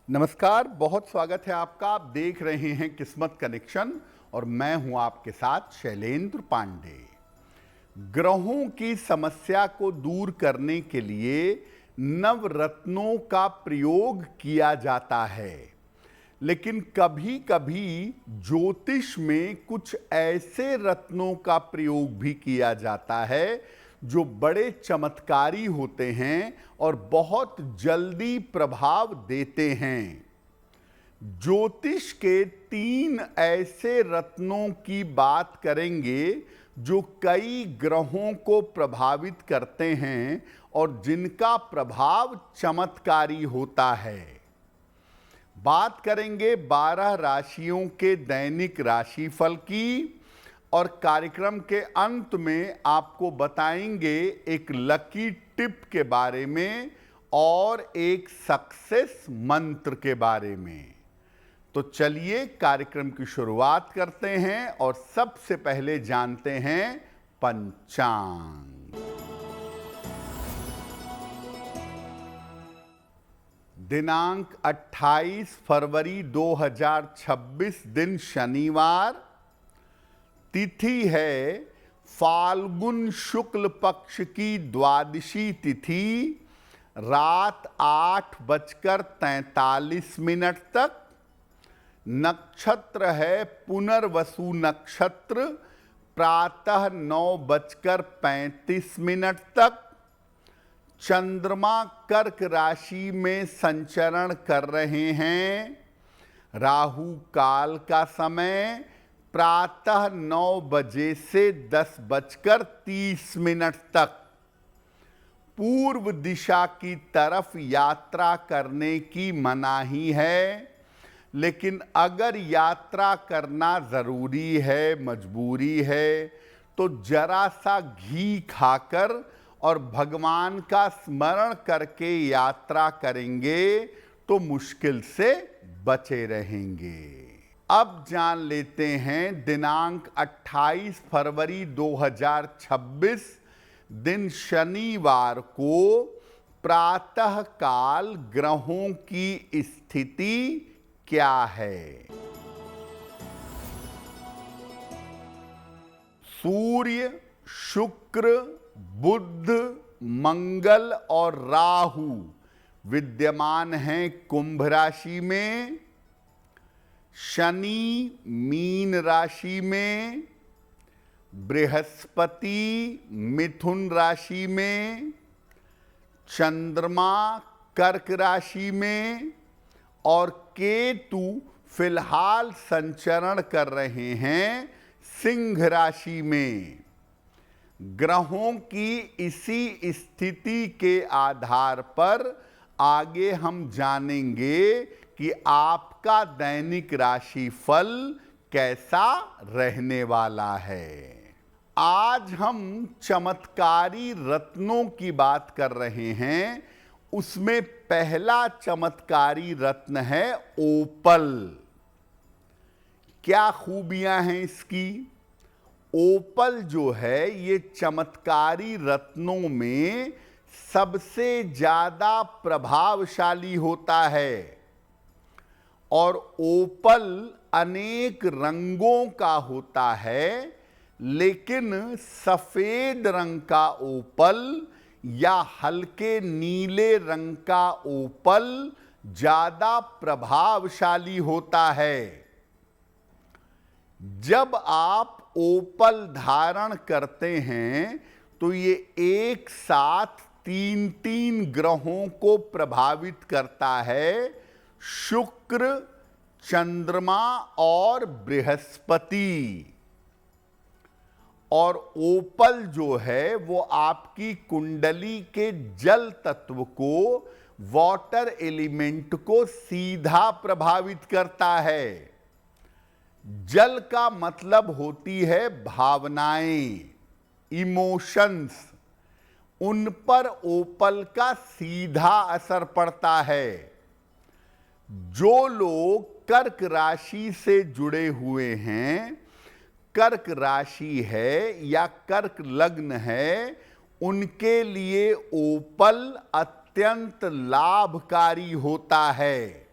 नमस्कार, बहुत स्वागत है आपका। आप देख रहे हैं किस्मत कनेक्शन और मैं हूं आपके साथ शैलेंद्र पांडे। ग्रहों की समस्या को दूर करने के लिए नवरत्नों का प्रयोग किया जाता है, लेकिन कभी-कभी ज्योतिष में कुछ ऐसे रत्नों का प्रयोग भी किया जाता है जो बड़े चमत्कारी होते हैं और बहुत जल्दी प्रभाव देते हैं। ज्योतिष के 3 ऐसे रत्नों की बात करेंगे जो कई ग्रहों को प्रभावित करते हैं और जिनका प्रभाव चमत्कारी होता है। बात करेंगे 12 राशियों के दैनिक राशिफल की और कार्यक्रम के अंत में आपको बताएंगे एक लकी टिप के बारे में और एक सक्सेस मंत्र के बारे में। तो चलिए कार्यक्रम की शुरुआत करते हैं और सबसे पहले जानते हैं पंचांग। दिनांक 28 फरवरी 2026 दिन शनिवार, तिथि है फाल्गुन शुक्ल पक्ष की द्वादशी तिथि, रात 8:43 तक। नक्षत्र है पुनर्वसु नक्षत्र, प्रातः 9:35 तक। चंद्रमा कर्क राशि में संचरण कर रहे हैं। राहु काल का समय प्रातः 9 बजे से 10:30 तक। पूर्व दिशा की तरफ यात्रा करने की मनाही है, लेकिन अगर यात्रा करना जरूरी है, मजबूरी है, तो जरा सा घी खाकर और भगवान का स्मरण करके यात्रा करेंगे तो मुश्किल से बचे रहेंगे। अब जान लेते हैं दिनांक 28 फरवरी 2026 दिन शनिवार को प्रातः काल ग्रहों की स्थिति क्या है। सूर्य, शुक्र, बुध, मंगल और राहु विद्यमान हैं कुंभ राशि में। शनि मीन राशि में, बृहस्पति मिथुन राशि में, चंद्रमा कर्क राशि में और केतु फिलहाल संचरण कर रहे हैं सिंह राशि में। ग्रहों की इसी स्थिति के आधार पर आगे हम जानेंगे कि आपका दैनिक राशिफल कैसा रहने वाला है। आज हम चमत्कारी रत्नों की बात कर रहे हैं। उसमें पहला चमत्कारी रत्न है ओपल। क्या खूबियां हैं इसकी? ओपल जो है ये चमत्कारी रत्नों में सबसे ज्यादा प्रभावशाली होता है और ओपल अनेक रंगों का होता है, लेकिन सफेद रंग का ओपल या हल्के नीले रंग का ओपल ज्यादा प्रभावशाली होता है। जब आप ओपल धारण करते हैं तो ये एक साथ 3 ग्रहों को प्रभावित करता है, शुक्र, चंद्रमा और बृहस्पति। और ओपल जो है वो आपकी कुंडली के जल तत्व को, वाटर एलिमेंट को सीधा प्रभावित करता है। जल का मतलब होती है भावनाएं, इमोशंस। उन पर ओपल का सीधा असर पड़ता है। जो लोग कर्क राशि से जुड़े हुए हैं, कर्क राशि है या कर्क लग्न है, उनके लिए ओपल अत्यंत लाभकारी होता है।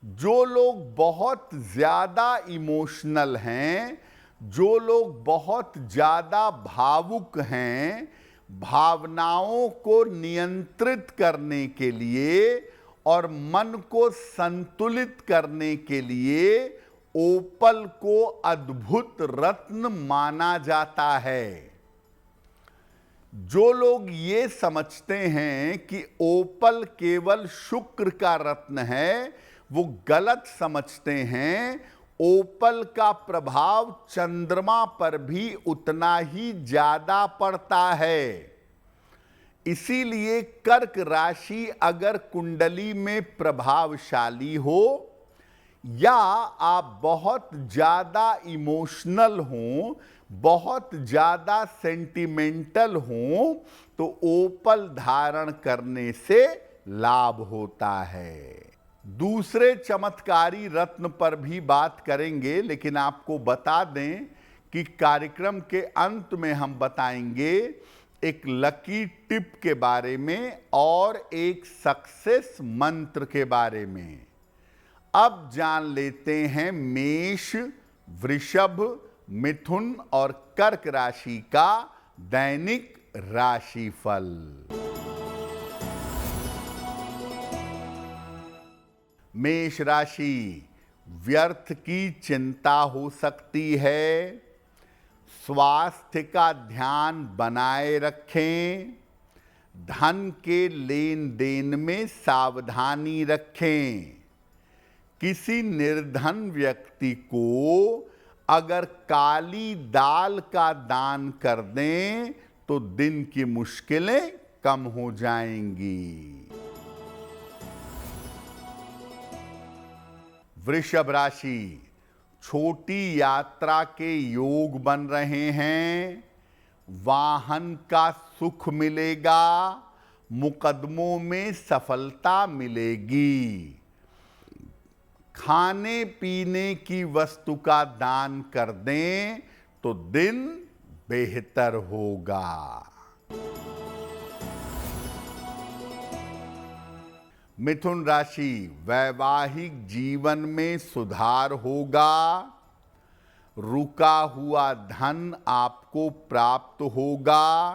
जो लोग बहुत ज्यादा इमोशनल हैं, जो लोग बहुत ज्यादा भावुक हैं, भावनाओं को नियंत्रित करने के लिए और मन को संतुलित करने के लिए ओपल को अद्भुत रत्न माना जाता है। जो लोग ये समझते हैं कि ओपल केवल शुक्र का रत्न है, वो गलत समझते हैं। ओपल का प्रभाव चंद्रमा पर भी उतना ही ज्यादा पड़ता है। इसीलिए कर्क राशि अगर कुंडली में प्रभावशाली हो या आप बहुत ज्यादा इमोशनल हो, बहुत ज्यादा सेंटिमेंटल हो, तो ओपल धारण करने से लाभ होता है। दूसरे चमत्कारी रत्न पर भी बात करेंगे, लेकिन आपको बता दें कि कार्यक्रम के अंत में हम बताएंगे एक लकी टिप के बारे में और एक सक्सेस मंत्र के बारे में। अब जान लेते हैं मेष, वृषभ, मिथुन और कर्क राशि का दैनिक राशिफल। मेष राशि, व्यर्थ की चिंता हो सकती है। स्वास्थ्य का ध्यान बनाए रखें। धन के लेन देन में सावधानी रखें। किसी निर्धन व्यक्ति को अगर काली दाल का दान कर दें तो दिन की मुश्किलें कम हो जाएंगी। वृषभ राशि, छोटी यात्रा के योग बन रहे हैं। वाहन का सुख मिलेगा। मुकदमों में सफलता मिलेगी। खाने पीने की वस्तु का दान कर दें तो दिन बेहतर होगा। मिथुन राशि, वैवाहिक जीवन में सुधार होगा। रुका हुआ धन आपको प्राप्त होगा।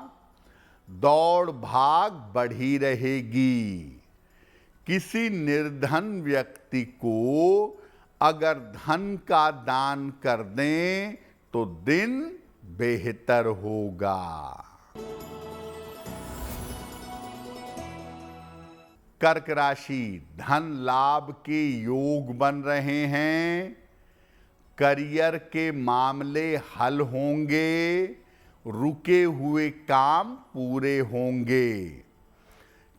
दौड़ भाग बढ़ी रहेगी। किसी निर्धन व्यक्ति को अगर धन का दान कर दें तो दिन बेहतर होगा। कर्क राशि, धन लाभ के योग बन रहे हैं। करियर के मामले हल होंगे। रुके हुए काम पूरे होंगे।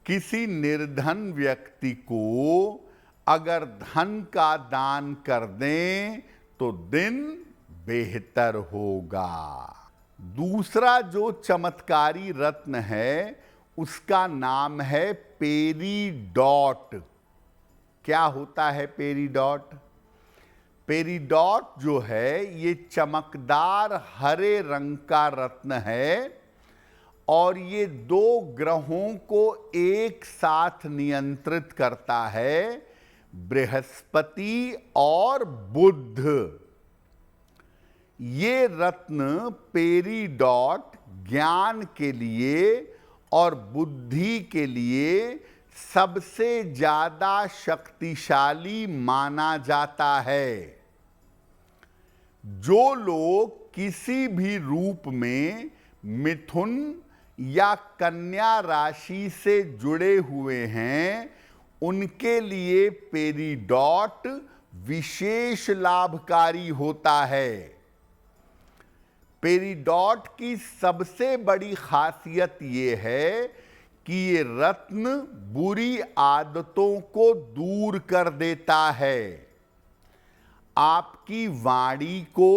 किसी निर्धन व्यक्ति को अगर धन का दान कर दें तो दिन बेहतर होगा। दूसरा जो चमत्कारी रत्न है उसका नाम है पेरीडॉट। क्या होता है पेरीडॉट? पेरीडॉट जो है ये चमकदार हरे रंग का रत्न है और ये दो ग्रहों को एक साथ नियंत्रित करता है, बृहस्पति और बुध। ये रत्न पेरीडॉट ज्ञान के लिए और बुद्धि के लिए सबसे ज्यादा शक्तिशाली माना जाता है। जो लोग किसी भी रूप में मिथुन या कन्या राशि से जुड़े हुए हैं उनके लिए पेरीडॉट विशेष लाभकारी होता है। पेरीडॉट की सबसे बड़ी खासियत ये है कि ये रत्न बुरी आदतों को दूर कर देता है। आपकी वाणी को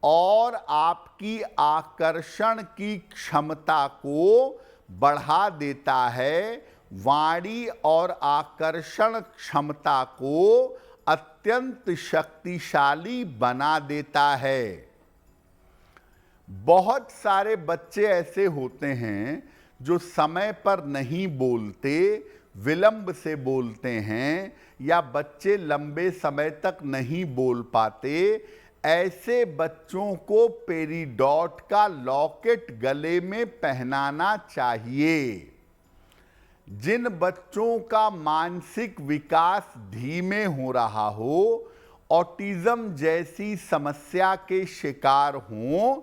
और आपकी आकर्षण की क्षमता को बढ़ा देता है। वाणी और आकर्षण क्षमता को अत्यंत शक्तिशाली बना देता है। बहुत सारे बच्चे ऐसे होते हैं जो समय पर नहीं बोलते, विलंब से बोलते हैं या बच्चे लंबे समय तक नहीं बोल पाते, ऐसे बच्चों को पेरिडॉट का लॉकेट गले में पहनाना चाहिए। जिन बच्चों का मानसिक विकास धीमे हो रहा हो, ऑटिज्म जैसी समस्या के शिकार हों,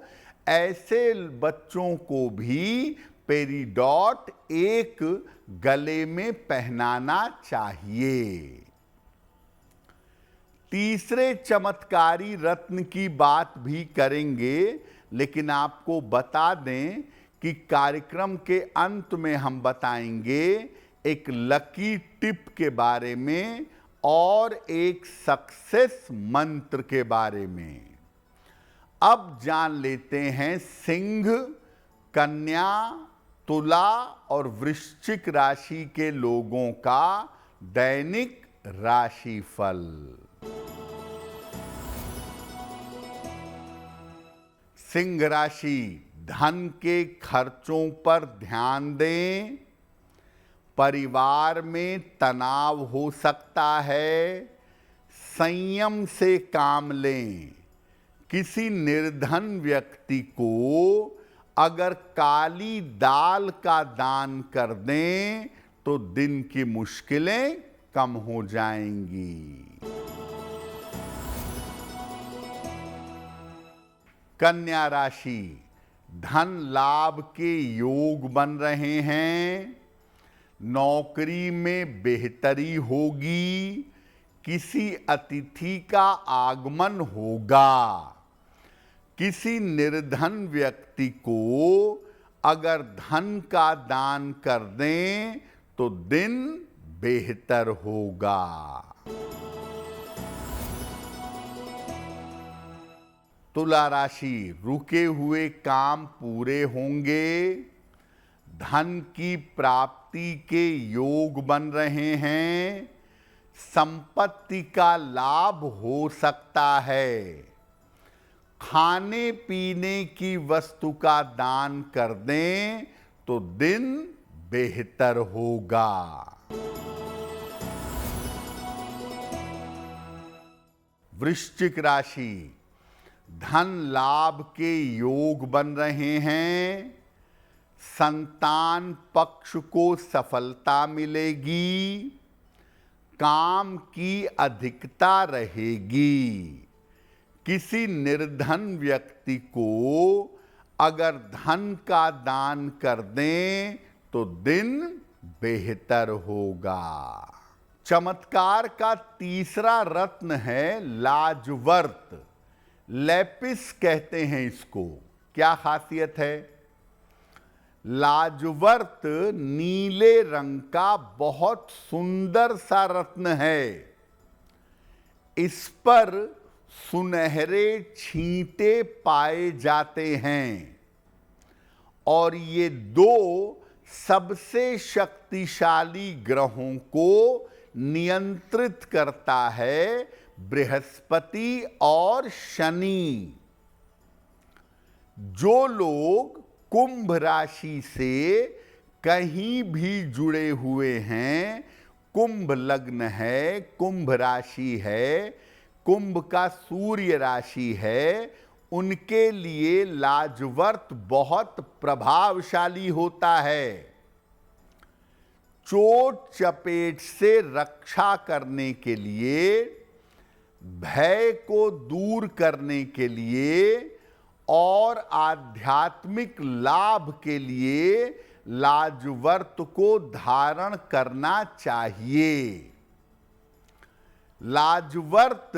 ऐसे बच्चों को भी पेरिडॉट एक गले में पहनाना चाहिए। तीसरे चमत्कारी रत्न की बात भी करेंगे, लेकिन आपको बता दें कि कार्यक्रम के अंत में हम बताएंगे एक लकी टिप के बारे में और एक सक्सेस मंत्र के बारे में। अब जान लेते हैं सिंह, कन्या, तुला और वृश्चिक राशि के लोगों का दैनिक राशिफल। सिंह राशि, धन के खर्चों पर ध्यान दें। परिवार में तनाव हो सकता है, संयम से काम लें। किसी निर्धन व्यक्ति को अगर काली दाल का दान कर दें तो दिन की मुश्किलें कम हो जाएंगी। कन्या राशि, धन लाभ के योग बन रहे हैं। नौकरी में बेहतरी होगी। किसी अतिथि का आगमन होगा। किसी निर्धन व्यक्ति को अगर धन का दान कर दें तो दिन बेहतर होगा। तुला राशि, रुके हुए काम पूरे होंगे। धन की प्राप्ति के योग बन रहे हैं। संपत्ति का लाभ हो सकता है। खाने पीने की वस्तु का दान कर दें तो दिन बेहतर होगा। वृश्चिक राशि, धन लाभ के योग बन रहे हैं। संतान पक्ष को सफलता मिलेगी। काम की अधिकता रहेगी। किसी निर्धन व्यक्ति को अगर धन का दान कर दें तो दिन बेहतर होगा। चमत्कार का तीसरा रत्न है लाजवर्त। लेपिस कहते हैं इसको। क्या खासियत है? लाजवर्त नीले रंग का बहुत सुंदर सा रत्न है। इस पर सुनहरे छींटे पाए जाते हैं और ये दो सबसे शक्तिशाली ग्रहों को नियंत्रित करता है, बृहस्पति और शनि। जो लोग कुंभ राशि से कहीं भी जुड़े हुए हैं, कुंभ लग्न है, कुंभ राशि है, कुंभ का सूर्य राशि है, उनके लिए लाजवर्त बहुत प्रभावशाली होता है। चोट चपेट से रक्षा करने के लिए, भय को दूर करने के लिए और आध्यात्मिक लाभ के लिए लाजवर्त को धारण करना चाहिए। लाजवर्त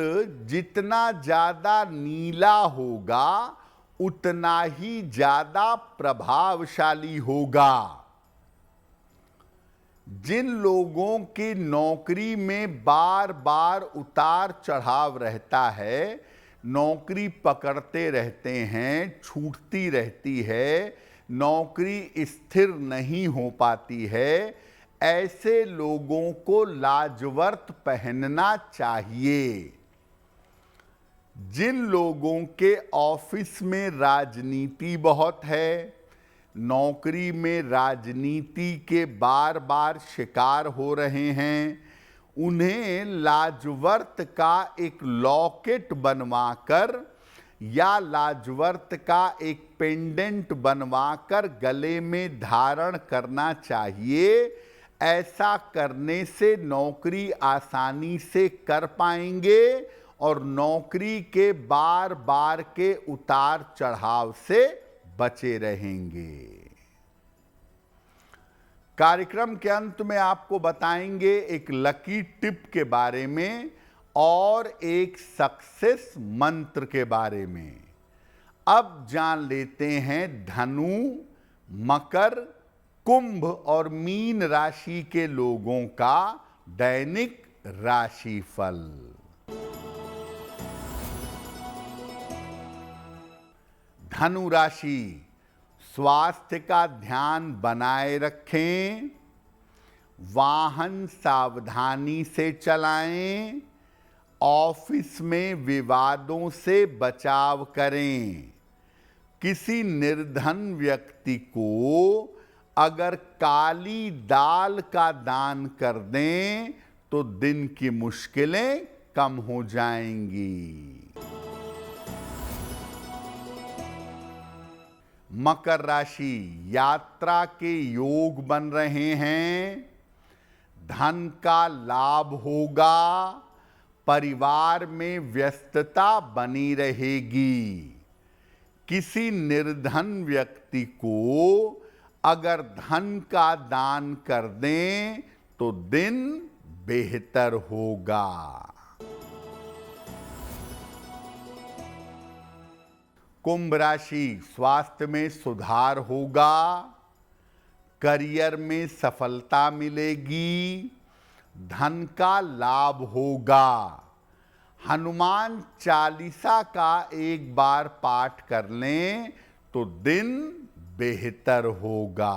जितना ज्यादा नीला होगा उतना ही ज्यादा प्रभावशाली होगा। जिन लोगों की नौकरी में बार बार उतार चढ़ाव रहता है, नौकरी पकड़ते रहते हैं, छूटती रहती है, नौकरी स्थिर नहीं हो पाती है, ऐसे लोगों को लाजवर्त पहनना चाहिए। जिन लोगों के ऑफिस में राजनीति बहुत है, नौकरी में राजनीति के बार बार शिकार हो रहे हैं, उन्हें लाजवर्त का एक लॉकेट बनवाकर या लाजवर्त का एक पेंडेंट बनवाकर गले में धारण करना चाहिए। ऐसा करने से नौकरी आसानी से कर पाएंगे और नौकरी के बार बार के उतार चढ़ाव से बचे रहेंगे। कार्यक्रम के अंत में आपको बताएंगे एक लकी टिप के बारे में और एक सक्सेस मंत्र के बारे में। अब जान लेते हैं धनु, मकर, कुंभ और मीन राशि के लोगों का दैनिक राशिफल। धनु राशि, स्वास्थ्य का ध्यान बनाए रखें, वाहन सावधानी से चलाएं, ऑफिस में विवादों से बचाव करें। किसी निर्धन व्यक्ति को अगर काली दाल का दान कर दें तो दिन की मुश्किलें कम हो जाएंगी। मकर राशि, यात्रा के योग बन रहे हैं, धन का लाभ होगा, परिवार में व्यस्तता बनी रहेगी। किसी निर्धन व्यक्ति को अगर धन का दान कर दें तो दिन बेहतर होगा। कुंभ राशि, स्वास्थ्य में सुधार होगा, करियर में सफलता मिलेगी, धन का लाभ होगा। हनुमान चालीसा का एक बार पाठ कर लें तो दिन बेहतर होगा।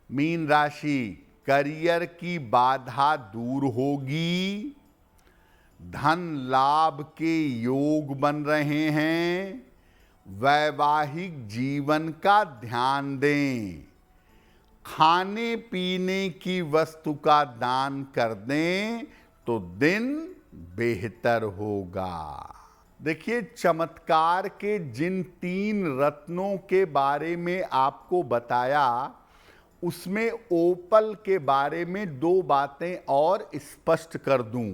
मीन राशि, करियर की बाधा दूर होगी, धन लाभ के योग बन रहे हैं, वैवाहिक जीवन का ध्यान दें, खाने पीने की वस्तु का दान कर दें तो दिन बेहतर होगा। देखिए, चमत्कार के जिन 3 रत्नों के बारे में आपको बताया, उसमें ओपल के बारे में 2 बातें और स्पष्ट कर दूं।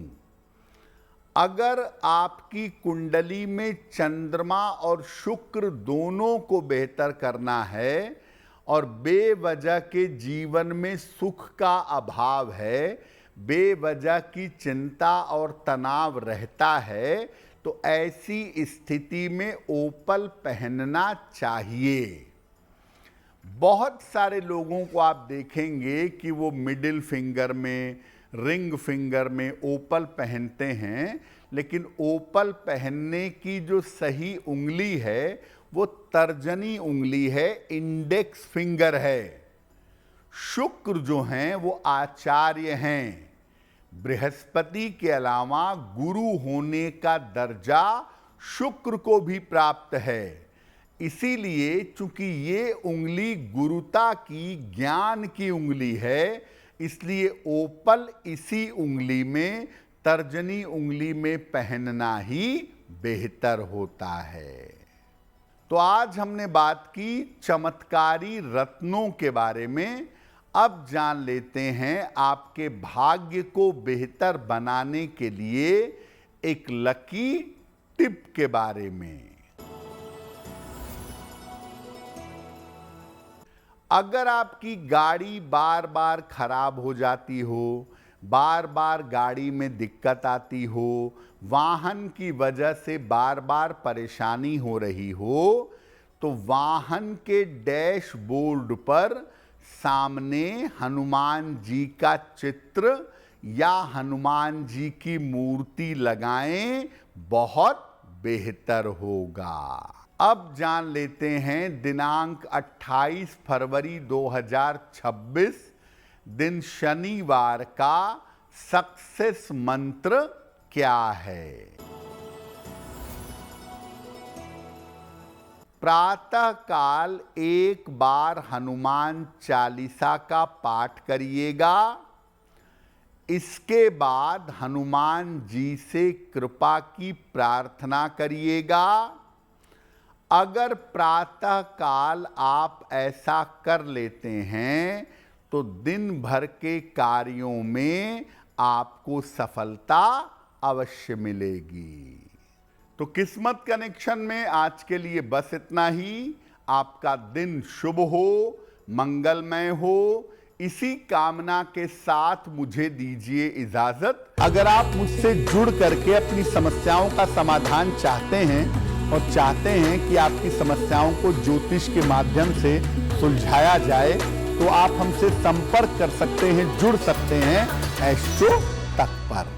अगर आपकी कुंडली में चंद्रमा और शुक्र दोनों को बेहतर करना है और बेवजह के जीवन में सुख का अभाव है, बेवजह की चिंता और तनाव रहता है, तो ऐसी स्थिति में ओपल पहनना चाहिए। बहुत सारे लोगों को आप देखेंगे कि वो मिडिल फिंगर में, रिंग फिंगर में ओपल पहनते हैं, लेकिन ओपल पहनने की जो सही उंगली है वो तर्जनी उंगली है, इंडेक्स फिंगर है। शुक्र जो हैं वो आचार्य हैं। बृहस्पति के अलावा गुरु होने का दर्जा शुक्र को भी प्राप्त है। इसीलिए चूंकि ये उंगली गुरुता की, ज्ञान की उंगली है, इसलिए ओपल इसी उंगली में, तर्जनी उंगली में पहनना ही बेहतर होता है। तो आज हमने बात की चमत्कारी रत्नों के बारे में। अब जान लेते हैं आपके भाग्य को बेहतर बनाने के लिए एक लकी टिप के बारे में। अगर आपकी गाड़ी बार बार खराब हो जाती हो, बार बार गाड़ी में दिक्कत आती हो, वाहन की वजह से बार बार परेशानी हो रही हो, तो वाहन के डैशबोर्ड पर सामने हनुमान जी का चित्र या हनुमान जी की मूर्ति लगाएं, बहुत बेहतर होगा। अब जान लेते हैं दिनांक 28 फरवरी 2026 दिन शनिवार का सक्सेस मंत्र क्या है। प्रातः काल एक बार हनुमान चालीसा का पाठ करिएगा। इसके बाद हनुमान जी से कृपा की प्रार्थना करिएगा। अगर प्रातः काल आप ऐसा कर लेते हैं तो दिन भर के कार्यों में आपको सफलता अवश्य मिलेगी। तो किस्मत कनेक्शन में आज के लिए बस इतना ही। आपका दिन शुभ हो, मंगलमय हो, इसी कामना के साथ मुझे दीजिए इजाजत। अगर आप मुझसे जुड़ करके अपनी समस्याओं का समाधान चाहते हैं और चाहते हैं कि आपकी समस्याओं को ज्योतिष के माध्यम से सुलझाया जाए, तो आप हमसे संपर्क कर सकते हैं, जुड़ सकते हैं एस्ट्रो तक पर।